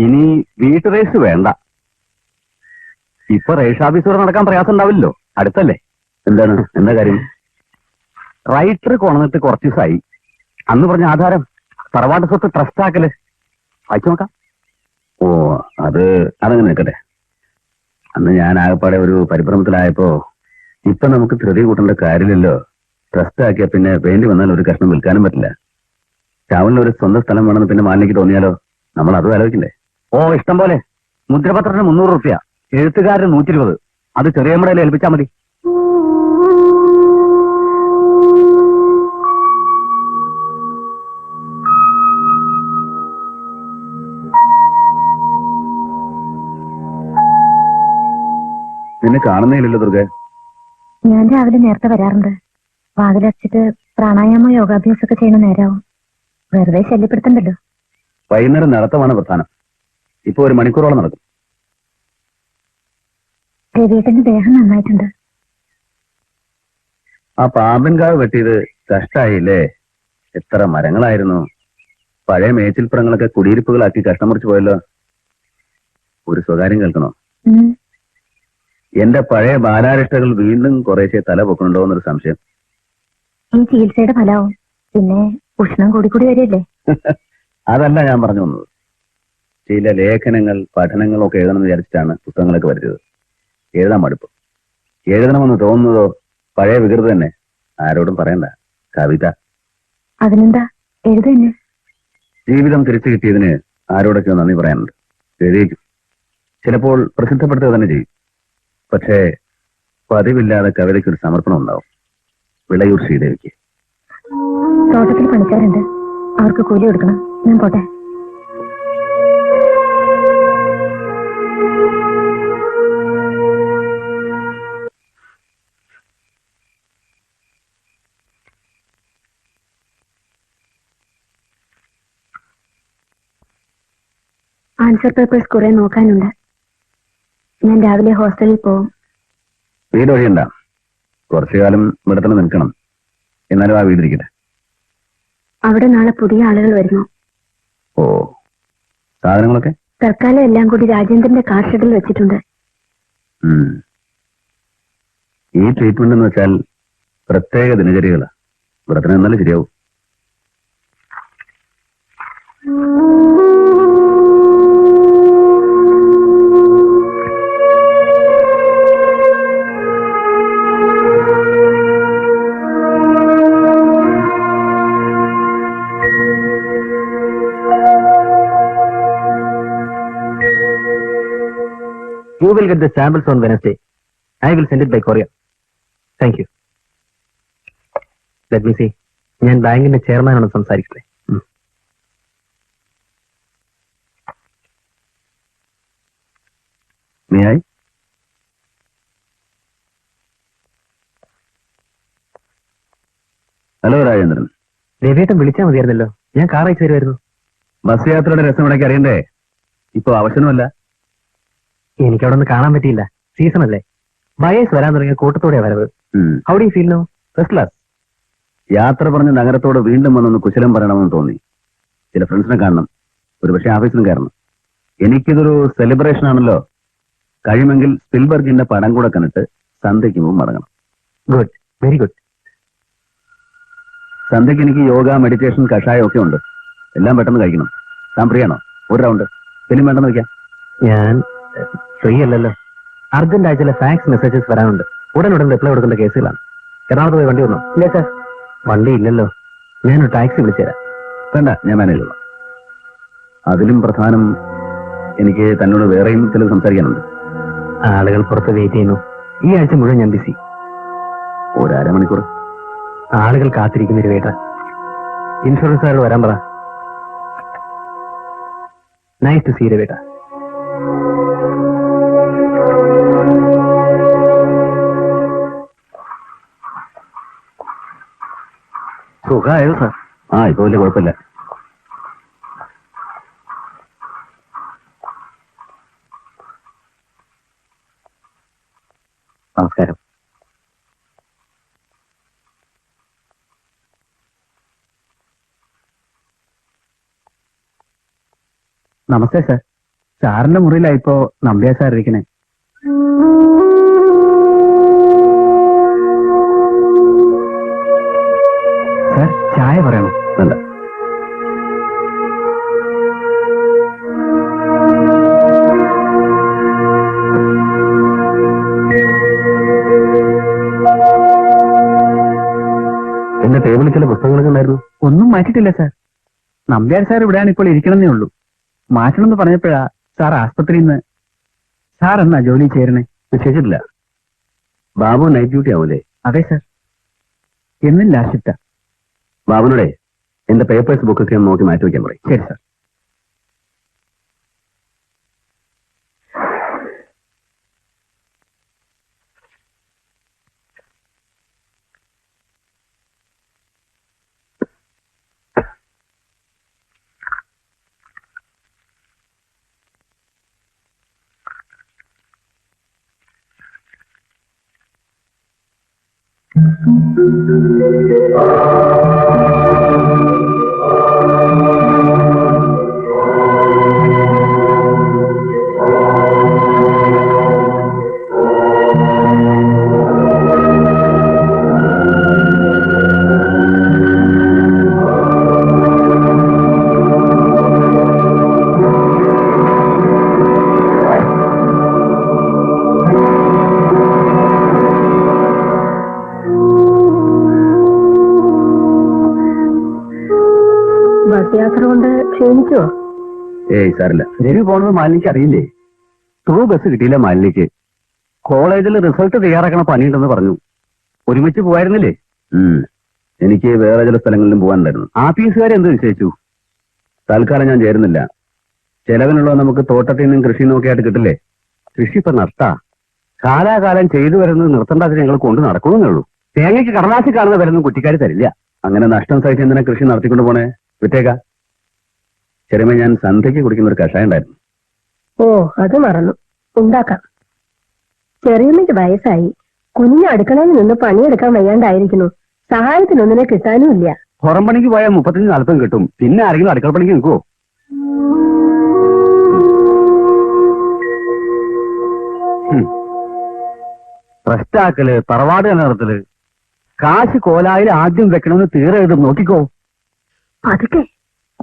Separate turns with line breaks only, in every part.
ഇനി വീട്ടു റേസ് വേണ്ട. ഇപ്പൊ റേസ് ഓഫീസോട് നടക്കാൻ പ്രയാസം ഉണ്ടാവില്ലല്ലോ, അടുത്തല്ലേ. എന്താ കാര്യം? റൈറ്റർ കൊണന്നിട്ട് കുറച്ച് ദിവസമായി. അന്ന് പറഞ്ഞ ആധാരം തറവാട്ട് സ്വത്ത് ട്രസ്റ്റ് ആക്കല് വായിച്ചു നോക്കാം. ഓ, അതങ്ങനെ നിൽക്കട്ടെ. അന്ന് ഞാൻ ആകെപ്പാടെ ഒരു പരിഭ്രമത്തിലായപ്പോ ഇപ്പൊ നമുക്ക് ധൃതി കൂട്ടേണ്ട കാര്യമില്ലല്ലോ. ട്രസ്റ്റ് ആക്കിയ പിന്നെ വേണ്ടി വന്നാൽ ഒരു കഷ്ണം വിൽക്കാനും പറ്റില്ല. ടൗണിൽ ഒരു സ്വന്തം സ്ഥലം വേണമെന്ന് പിന്നെ മാലിന്യക്ക് തോന്നിയാലോ? നമ്മൾ അതും ആലോചിക്കണ്ടേ? ഓ, ഇഷ്ടം പോലെ. മുദ്രപത്രത്തിന് 300 റുപ്യ, എഴുത്തുകാരന് 120. അത് ചെറിയമ്മടയിൽ ഏൽപ്പിച്ചാൽ മതി. നിന്നെ കാണുന്നേയില്ലല്ലോ ദുർഗ.
ഞാൻ രാവിലെ നേരത്തെ വരാറുണ്ട്. വാതിലടച്ചിട്ട് പ്രാണായാമോ യോഗാഭ്യാസമൊക്കെ ചെയ്യുന്ന നേരാവും. വെറുതെ ശല്യപ്പെടുത്തണ്ടല്ലോ.
വൈകുന്നേരം നടത്തമാണ് പ്രധാനം. ഇപ്പൊ 1 മണിക്കൂറോളം നടക്കും.
രവിയേട്ടന്റെ ദേഹം നന്നായിട്ടുണ്ട്.
ആ പാമ്പിൻകാവ് വെട്ടിയത് കഷ്ടായില്ലേ? എത്ര മരങ്ങളായിരുന്നു. പഴയ മേച്ചിൽപ്പുറങ്ങളൊക്കെ കുടിയിരിപ്പുകളാക്കി കഷ്ടമുറിച്ചു പോയല്ലോ. ഒരു സ്വകാര്യം കേൾക്കണോ? എന്റെ പഴയ ബാലാരിഷ്ടകൾ വീണ്ടും കുറേശ്ശെ തല പൊക്കണുണ്ടോ എന്നൊരു സംശയം.
ഈ ചികിത്സയുടെ ഫലവും പിന്നെ ഉഷ്ണം കൂടിക്കൂടി വരില്ലേ?
അതല്ല ഞാൻ പറഞ്ഞു വന്നത്. ചില ലേഖനങ്ങൾ പഠനങ്ങളൊക്കെ എഴുതണമെന്ന് വിചാരിച്ചിട്ടാണ് പുസ്തകങ്ങളൊക്കെ വരുന്നത്. എഴുതാൻ മടുപ്പ്. എഴുതണമെന്ന് തോന്നുന്നതോ പഴയ വികൃതി തന്നെ. ആരോടും പറയണ്ട, കവിത.
അതിനെന്താ, എഴുതന്നെ.
ജീവിതം തിരിച്ചു കിട്ടിയതിന് ആരോടൊക്കെയോ നന്ദി പറയാനുണ്ട്. എഴുതിയേക്കും. ചിലപ്പോൾ പ്രസിദ്ധപ്പെടുത്തുക തന്നെ ചെയ്യും. പക്ഷേ പതിവില്ലാതെ കവിതയ്ക്കൊരു സമർപ്പണം ഉണ്ടാവും. വിളയൂർ ശ്രീദേവിക്ക്.
തോട്ടത്തിൽ പണിക്കാരുണ്ട്, അവർക്ക് കൂലി കൊടുക്കണം. ഞാൻ പോട്ടെ. ആൻസർ പേപ്പേഴ്സ് കുറെ നോക്കാനുണ്ട്. ഞാൻ രാവിലെ ഹോസ്റ്റലിൽ പോവും.
വീട് വഴിയണ്ട, കുറച്ചു കാലം ഇവിടെ തന്നെ നിൽക്കണം. എന്നാലും ആ വീടിരിക്കട്ടെ.
അവിടെ നാളെ പുതിയ ആളുകൾ വരുന്നു.
ഓ, സാധനങ്ങളൊക്കെ
തൽക്കാലം എല്ലാം കൂടി രാജേന്ദ്രന്റെ കാർ ഷെഡിൽ വെച്ചിട്ടുണ്ട്.
ഈ ട്രീറ്റ്മെന്റ് എന്ന് വെച്ചാൽ പ്രത്യേക ദിനചര്യകളാ. ഇവിടെ തന്നെ നിന്നാലും ശരിയാവും.
You will get the samples on Wednesday. I will send it by courier. Thank you. Let me see. ഞാൻ ബാങ്കിന്റെ ചെയർമാനോട് സംസാരിക്കട്ടെ.
ഹലോ രാജേന്ദ്രൻ.
രവിയേട്ടൻ വിളിച്ചാൽ മതിയായിരുന്നല്ലോ. ഞാൻ കാർ അയച്ചു തരുമായിരുന്നു.
ബസ് യാത്രയുടെ രസം ഇടയ്ക്ക് അറിയണ്ടേ? ഇപ്പൊ ആവശ്യമല്ല.
എനിക്ക് അവിടെ ഒന്ന് കാണാൻ പറ്റിയില്ല. സീസൺ അല്ലേ. ബയേഴ്സ് വരാൻ തുടങ്ങിയ കൂട്ടത്തോടെ വരവ്. How do you feel now?
First class. യാത്ര പറഞ്ഞ് നഗരത്തോട് വീണ്ടും വന്നൊന്ന് കുശലം പറയണമെന്ന് തോന്നി. ചില ഫ്രണ്ട്സിനെ കാണണം, ഒരു പക്ഷേ ഓഫീസിലും കയറണം. എനിക്കിതൊരു സെലിബ്രേഷൻ ആണല്ലോ. കഴിയുമെങ്കിൽ സ്പിൽബർഗിന്റെ പടം കൂടെ കണ്ടിട്ട് സന്ധ്യയ്ക്ക് മുമ്പ് മടങ്ങണം.
Good, very good.
സന്ധ്യയ്ക്ക് എനിക്ക് യോഗ, മെഡിറ്റേഷൻ, കഷായം ഒക്കെ ഉണ്ട്. എല്ലാം പെട്ടെന്ന് കഴിക്കണം. താൻ ഫ്രീ ആണോ? ഒരു റൗണ്ട് ഫിലിം വേണ്ടെന്ന് വെക്കാം.
ഞാൻ ഫ്രീ അല്ലല്ലോ. അർജന്റ് ആയി ചില ഫാക്സ് മെസ്സേജസ് വരാനുണ്ട്. ഉടൻ റിപ്ലൈ കൊടുക്കേണ്ട കേസുകളാണ്. എറണാകുളത്ത് പോയി വണ്ടി വന്നോ? ഇല്ല സാർ, വണ്ടി ഇല്ലല്ലോ. ഞാനൊരു ടാക്സി വിളിച്ചുതരാം.
വേണ്ട, ഞാൻ മാനേജ് ചെയ്തോളാം. അതിലും പ്രധാനം എനിക്ക് തന്നോട് വേറെയും ചിലത് സംസാരിക്കാനുണ്ട്.
ആളുകൾ പുറത്ത് വെയിറ്റ് ചെയ്യുന്നു. ഈ ആഴ്ച മുഴുവൻ ഞാൻ ബിസി.
ഒരു അരമണിക്കൂർ.
ആളുകൾ കാത്തിരിക്കുന്ന ഒരു വേട്ട. ഇൻഷുറൻസുകാരോട് വരാൻ പറ. നൈസ് ടു സീ രവേട്ട.
സുഖമായോ സാർ? ഇപ്പൊ വലിയ കുഴപ്പമില്ല.
നമസ്കാരം.
നമസ്തേ സാർ.
സാറിന്റെ മുറിയിലായിപ്പോ നമ്പ്യാ സാർ ഇരിക്കണേ. സാർ ചായ പറയണം.
വേണ്ട. എന്റെ ടേബിളിൽ ചില പുസ്തകങ്ങളൊക്കെ ഉണ്ടായിരുന്നു.
ഒന്നും മാറ്റിട്ടില്ല സാർ. നമ്പ്യാർ സാർ ഇവിടെയാണ് ഇപ്പോൾ ഇരിക്കണമെന്നേ ഉള്ളൂ. മാറ്റണമെന്ന് പറഞ്ഞപ്പോഴാ സാർ ആസ്പത്രിയിൽ നിന്ന്. സാർ എന്നാ ജോലി ചേരണേ?
ശരിച്ചിട്ടില്ല. ബാബു നൈറ്റ് ഡ്യൂട്ടി ആവൂലേ?
അതെ സാർ, എന്നും ലാഷിഫ്റ്റാ.
ബാബുനോടെ എന്റെ പേപ്പേഴ്സ് ബുക്കൊക്കെ ഒന്ന് നോക്കി മാറ്റി വയ്ക്കാൻ പറയും.
ശരി സാർ.
ബസ് യാത്ര കൊണ്ട് ക്ഷീണിച്ചോ?
ഏയ് സാറില്ല. രവി പോണത് മാലിനിക്ക് അറിയില്ലേ? ത്രൂ ബസ് കിട്ടിയില്ല മാലിനിക്ക്. കോളേജിൽ റിസൾട്ട് തയ്യാറാക്കണ പണിയുണ്ടെന്ന് പറഞ്ഞു. ഒരുമിച്ച് പോവായിരുന്നില്ലേ? എനിക്ക് വേറെ ചില സ്ഥലങ്ങളിലും പോകാനുണ്ടായിരുന്നു. ആഫീസുകാരെ എന്ത് നിശ്ചയിച്ചു? തൽക്കാലം ഞാൻ ചേരുന്നില്ല. ചെലവിനുള്ളത് നമുക്ക് തോട്ടത്തിൽ നിന്നും കൃഷി നോക്കിയായിട്ട് കിട്ടില്ലേ? കൃഷി ഇപ്പൊ നഷ്ടാ. കാലാകാലം ചെയ്തു വരുന്നത് നിർത്തേണ്ടത് ഞങ്ങൾ കൊണ്ട് നടക്കുന്നേ ഉള്ളൂ. തേങ്ങയ്ക്ക് കടലാസിൽ കാണുന്ന വിലൊന്നും കുറ്റിക്കാർ തരില്ല. അങ്ങനെ നഷ്ടം സഹിച്ച് എന്തിനാ കൃഷി നടത്തിക്കൊണ്ട് പോണേ? വിട്ടേക്ക. ചെറുമ ഞാൻ സന്ധ്യയ്ക്ക് കുടിക്കുന്ന ഒരു കഷായം ഉണ്ടായിരുന്നു.
ഓ, അത് മറന്നു. ഉണ്ടാക്കാം. ചെറിയമ്മയ്ക്ക് വയസ്സായി. കുഞ്ഞ് അടുക്കളയിൽ നിന്ന് പണിയെടുക്കാൻ വയ്യാണ്ടായിരിക്കുന്നു. സഹായത്തിനൊന്നിനെ കിട്ടാനും ഇല്ല.
പുറം പണിക്ക് പോയാൽ 35-40 കിട്ടും. പിന്നെ ആരെങ്കിലും അടുക്കള പണിക്ക് നിൽക്കുവോ? പ്രശ്നാക്കല്, തറവാട് നടത്തല്, കാശ് കോലായിൽ ആദ്യം വെക്കണമെന്ന് തീരെ എഴുതും. നോക്കിക്കോ.
അതൊക്കെ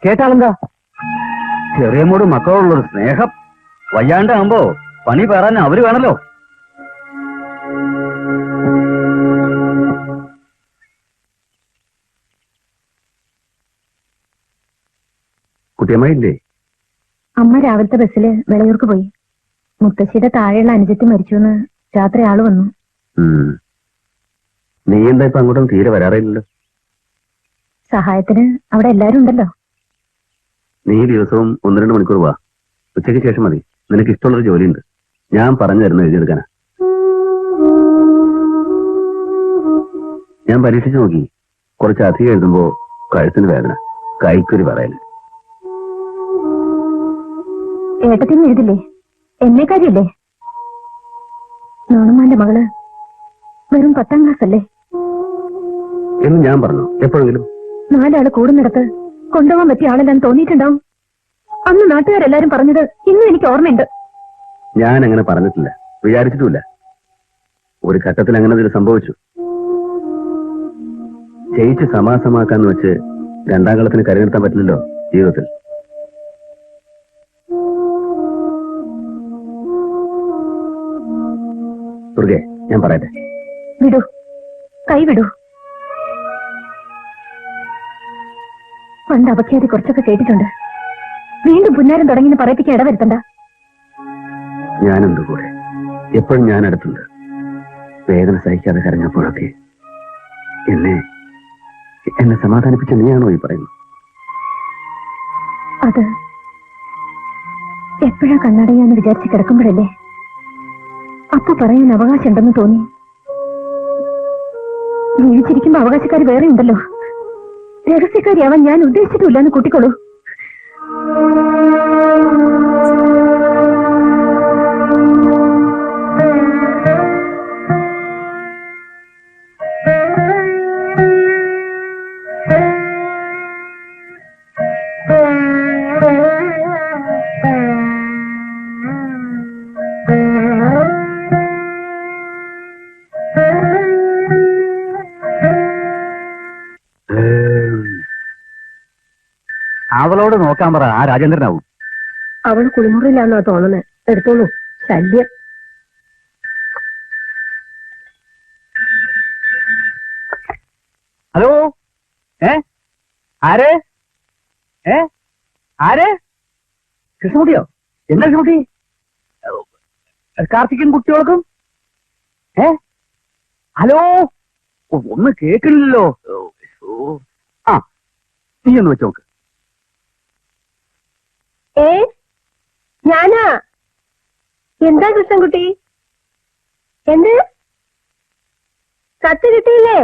കേട്ടാലെന്താ? ചെറിയമ്മോട് മക്കളോടുള്ളൊരു സ്നേഹം. വയ്യാണ്ടാകുമ്പോ പണി പേറാൻ അവര് വേണല്ലോ. കുട്ടിയമ്മയില്ലേ?
അമ്മ രാവിലത്തെ ബസ്സില് വിളയൂർക്ക് പോയി. മുത്തശ്ശിയുടെ താഴെയുള്ള അനുജത്തി മരിച്ചുവെന്ന് രാത്രി ആള് വന്നു.
നീ എന്താ ഇപ്പൊ അങ്ങോട്ടും തീരെ വരാറില്ലല്ലോ?
സഹായത്തിന് അവിടെ എല്ലാരും ഉണ്ടല്ലോ.
നീ ദിവസവും 1-2 മണിക്കൂർ വാ. ഉച്ചയ്ക്ക് ശേഷം മതി. നിനക്ക് ഇഷ്ടമുള്ളൊരു ജോലിയുണ്ട്. ഞാൻ പറഞ്ഞു തരുന്ന എഴുതിയെടുക്കാനാ. ഞാൻ പരീക്ഷിച്ചു നോക്കി. കുറച്ച് അധികം എഴുതുമ്പോ കഴുത്തിന് വേദന, കൈക്കൊരു പറയല്.
ഏട്ടത്തിന് എഴുതില്ലേ? എന്നെ കാര്യല്ലേ? നോണമ്മാന്റെ മകള് വെറും 10ാം ക്ലാസ് അല്ലേ?
എന്ന് ഞാൻ പറഞ്ഞു. എപ്പോഴെങ്കിലും
4 ആള് കൂടുന്നിടത്ത് കൊണ്ടുപോകാൻ പറ്റിയ ആളെല്ലാം തോന്നിയിട്ടുണ്ടാവും. അന്ന് നാട്ടുകാരെല്ലാരും പറഞ്ഞത് ഇന്നും എനിക്ക് ഓർമ്മയുണ്ട്.
ഞാൻ അങ്ങനെ പറഞ്ഞിട്ടില്ല, വിചാരിച്ചിട്ടുമില്ല. ഒരു ഘട്ടത്തിൽ അങ്ങനെ ഇത് സംഭവിച്ചു. ജയിച്ച് സമാസമാക്കാന്ന് വെച്ച് 2ാം കളത്തിന് കരി നിർത്താൻ പറ്റില്ലല്ലോ ജീവിതത്തിൽ. ദുർഗെ, ഞാൻ പറയട്ടെ.
വിടൂ, കൈ വിടൂ. പണ്ട് അപഖ്യാതി കുറച്ചൊക്കെ കേട്ടിട്ടുണ്ട്. വീണ്ടും പുന്നാരം തുടങ്ങിയെന്ന് പറയിപ്പിക്കാൻ ഇടവരുത്തണ്ട.
ഞാനെന്തു കൂടെ? എപ്പോഴും ഞാൻ അടുത്തുണ്ട്. വേദന സഹിക്കാതെ കരഞ്ഞപ്പോഴൊക്കെ എന്നെ സമാധാനിപ്പിച്ച നീയാണോ ഈ പറയുന്നത്?
അത് എപ്പോഴാ കണ്ണടയാന്ന് വിചാരിച്ച് കിടക്കുമ്പോഴല്ലേ അപ്പൊ പറയാൻ അവകാശമുണ്ടെന്ന് തോന്നി. ജീവിച്ചിരിക്കുമ്പോ അവകാശക്കാർ വേറെ ഉണ്ടല്ലോ. രഹസ്യക്കാരിയാവാൻ ഞാൻ ഉദ്ദേശിച്ചിട്ടില്ലെന്ന് കൂട്ടിക്കോളൂ.
അവളോട് നോക്കാൻ പറ, ആ രാജേന്ദ്രനാവും.
അവള് കുളിമുറിയിലാണെന്നാ തോന്നുന്നത്. എടുത്തോളൂ. ശല്യം.
ഹലോ, ആര്? ആര്? കൃഷ്ണകുട്ടിയോ? എന്താ കൃഷ്ണകുട്ടി? കാർത്തികൻ കുട്ടികൾക്കും? ഹലോ, ഒന്ന് കേൾക്കില്ലല്ലോ. ആ, നീ ഒന്ന് വെച്ച് നോക്ക്.
ഞാനാ. എന്താ കൃഷ്ണൻകുട്ടി? എന്ത് കത്ത് കിട്ടിയില്ലേ?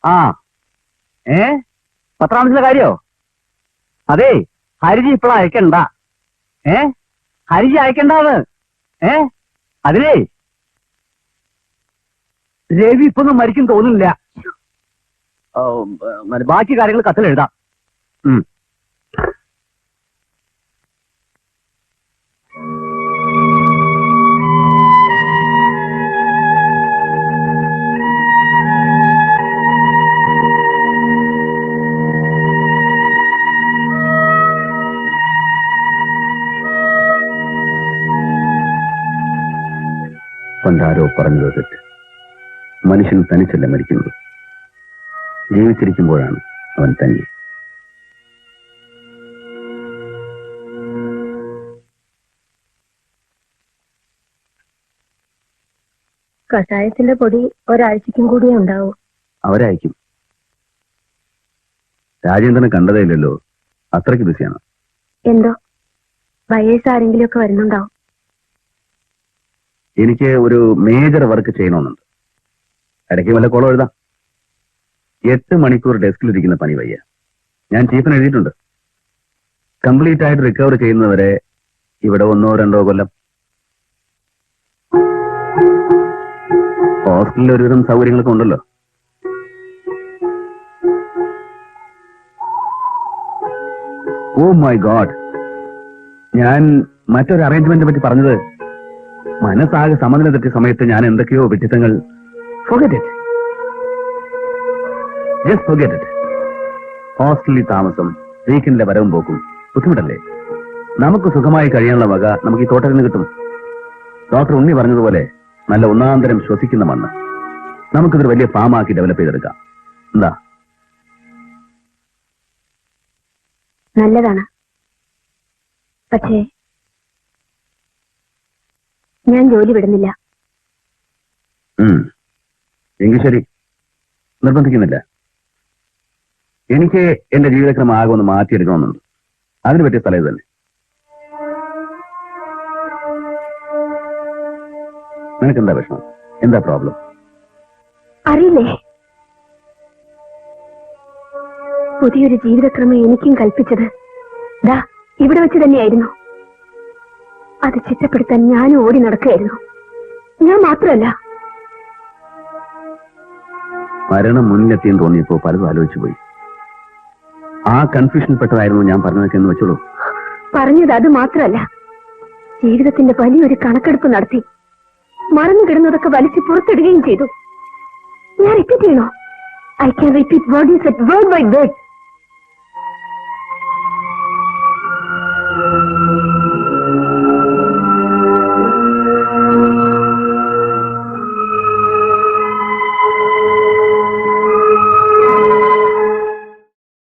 ആ, പത്രാമത്തെ കാര്യോ? അതെ, ഹരിജി ഇപ്പഴാ അയക്കണ്ട. ഹരിജി അയക്കണ്ടാന്ന്. അതിലേ രവി ഇപ്പൊന്നും മരിക്കും തോന്നുന്നില്ല. ബാക്കി കാര്യങ്ങൾ കത്തിൽ എഴുതാം. പണ്ടാരോ പറഞ്ഞത് തെറ്റ്. മനുഷ്യൻ തനിച്ചല്ല മരിക്കുന്നത്, ജീവിച്ചിരിക്കുമ്പോഴാണ് അവൻ തനി.
കഷായത്തിന്റെ പൊടി ഒരാഴ്ചക്കും കൂടിയേ ഉണ്ടാവൂ.
അവരയക്കും. രാജേന്ദ്രനെ കണ്ടതേ ഇല്ലല്ലോ, അത്രയ്ക്ക് ബിസിയാണ്.
എന്തോ വയസ്സ് ആരെങ്കിലും ഒക്കെ വരുന്നുണ്ടാവും.
എനിക്ക് ഒരു മേജർ വർക്ക് ചെയ്യണമെന്നുണ്ട്. ഇടയ്ക്ക് വല്ല കോളം എഴുതാം. 8 മണിക്കൂർ ഡെസ്കിലിരിക്കുന്ന പണി വയ്യ. ഞാൻ ചീഫിന് എഴുതിയിട്ടുണ്ട്. കംപ്ലീറ്റ് ആയിട്ട് റിക്കവർ ചെയ്യുന്നവരെ ഇവിടെ 1-2 കൊല്ലം. ഹോസ്റ്റലിൽ ഒരുവിധം സൗകര്യങ്ങളൊക്കെ ഉണ്ടല്ലോ. ഓ മൈ ഗോഡ്, ഞാൻ മറ്റൊരു അറേഞ്ച്മെന്റിനെ പറ്റി പറഞ്ഞത് മനസ്സാകെ സമനില തെറ്റിയ സമയത്ത് ഞാൻ എന്തൊക്കെയോ വിഡിത്തങ്ങൾ. Forget it. Just forget it. ഹോസ്റ്റലിൽ താമസം, വീക്കെൻഡിലെ വരവും പോക്കും ബുദ്ധിമുട്ടല്ലേ? നമുക്ക് സുഖമായി കഴിയാനുള്ള വക നമുക്ക് ഈ തോട്ടത്തിൽ നിന്ന് കിട്ടും. ഡോക്ടർ ഉണ്ണി പറഞ്ഞതുപോലെ നല്ല ഒന്നാന്തരം ശ്വസിക്കുന്ന മണ്ണ്. നമുക്കിതൊരു വലിയ ഫാമാക്കി ഡെവലപ്പ് ചെയ്തെടുക്കാം. എന്താ?
നല്ലതാണ്. പക്ഷേ ഞാൻ ജോലി വിടുന്നില്ല.
എങ്കിൽ ശരി, നിർബന്ധിക്കുന്നില്ല. എനിക്ക് എന്റെ ജീവിതക്രമം ആകെ ഒന്ന് മാറ്റിയെടുക്കണമെന്നുണ്ട്. അതിന് പറ്റിയ സ്ഥലം ഇത് തന്നെ. നിനക്കെന്താ വിഷമം? എന്താ പ്രോബ്ലം?
അറിയില്ലേ, പുതിയൊരു ജീവിതക്രമം എനിക്കും കൽപ്പിച്ചത് ദാ ഇവിടെ വെച്ച് തന്നെയായിരുന്നു. അത് ചിട്ടപ്പെടുത്താൻ ഞാനും ഓടി നടക്കുകയായിരുന്നു. ഞാൻ മാത്രമല്ല.
മരണം മുന്നിലെത്തിയെന്ന് തോന്നിയപ്പോ പലതും ആലോചിച്ചു പോയി. ആ കൺഫ്യൂഷൻ പെട്ടതായിരുന്നു ഞാൻ പറഞ്ഞതൊക്കെ എന്ന് വെച്ചോളൂ.
പറഞ്ഞത് അത് മാത്രമല്ല, ജീവിതത്തിന്റെ വലിയൊരു കണക്കെടുപ്പ് നടത്തി മറന്നു കിടന്നതൊക്കെ വലിച്ചു പുറത്തിടുകയും ചെയ്തു. ഞാൻ റിപ്പീറ്റ് ചെയ്യണോ? I can repeat word you said word by word.